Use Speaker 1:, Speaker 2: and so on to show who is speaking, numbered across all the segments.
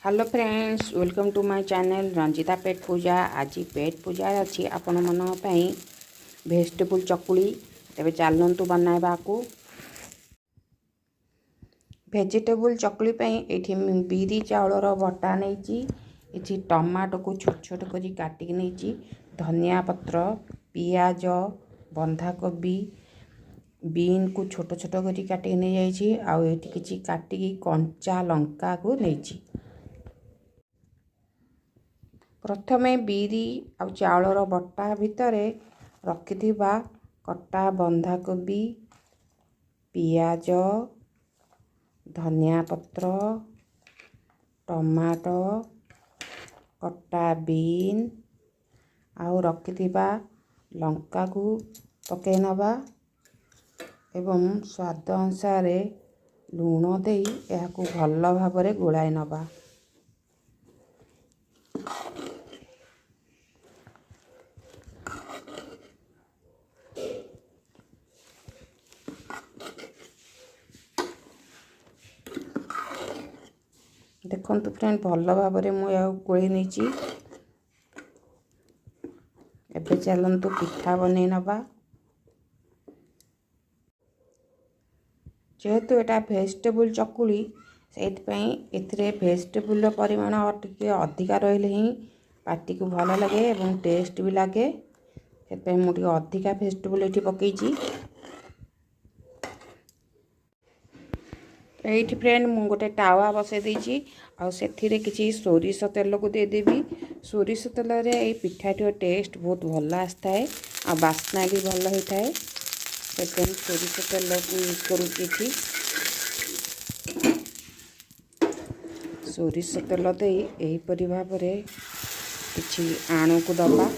Speaker 1: Hello friends, welcome to my channel Ranjita पेट पूजा। आज पेट पूजा अच्छी आपण मन भेजिटेबल चकुली। तेरे चलतु बनवा को भेजिटेबल चकुली ये बिरी चाउलर बटा नहीं। टमाटो को छोट छोट कर काटिक नहीं, धनिया पत्र, पियाज, बंधाकोबी, बीन को छोट छोट कर काटिक नहीं जाइए। किसी काटिक कंचा लंका को नहीं। प्रथमे बिरी आ चाउलर बटा भितर रखि कटा बंधाकोबी, पियाज, धनिया पत्र, टमाटो, कटा बीन आउ रखि लंका को पकई नवा एवं स्वाद अनुसार लूण दे यह भल भाव गोलाई नवा। देखु फ्रेंड भल भाव मुझे गोली नहीं। एबे चलतु पिठा बन नवा। जेहेतु यहाँ भेजिटेबल चकुली से भेजिटेबल परिमाण टिके अधिका रही ही पार्टी को भल लगे और टेस्ट भी लगे। से मुझे अधिका भेजिटेबल ये पकई। ये फ्रेंड मु गोटे टावा बसई देती आथिरे किसी सोरिष तेल को देदेवी। सोरिष तेल ये पिठाटी टेस्ट बहुत भल आसता है आ बास्ना भी भल होता है। सोरिष तेल को यूज करुँगी। सोरिष तेल दे यहीपरि भाव किसी आणु को दबा।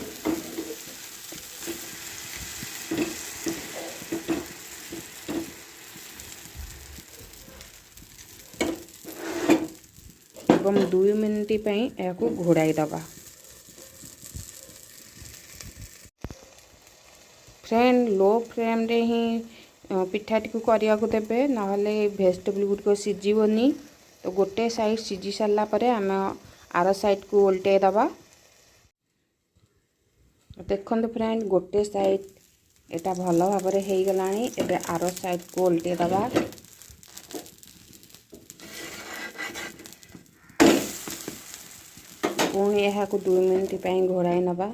Speaker 1: एवं 2 मिनिट यह घोड़ाई दबा। फ्रेंड लो फ्लेम रे ही पिठाटी को करने को देवे, ना भेजिटेबल गुड़िक सीझीबनी। तो गोटे साइड सीझी सारा पर आम आर साइड को उल्टे दबा। देखो फ्रेंड गोटे साइड एटा भल भाव हो गलानी। एबे आर साइड को उल्टे दबा। पुणी यह 2 मिनिट घोड़ाई नवा।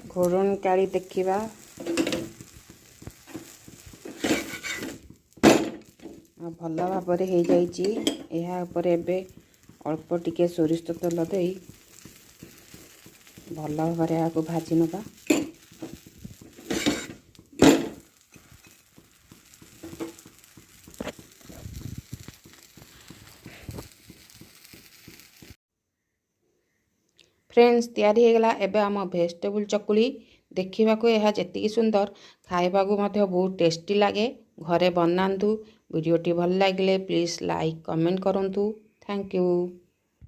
Speaker 1: घोड़न काढ़ी देखा भल भाव हो जाए। अल्प टिके सोरिष तेल दे भल भाव यहाँ भाजी नवा। फ्रेंड्स तैयारी हो गला। एबे आम भेजिटेबल चकुली देखा यह जी सुंदर खावा बहुत टेस्टी लगे। घरे बनातु। वीडियोटी भल लगे प्लीज़ लाइक कमेंट करूँ। Thank you.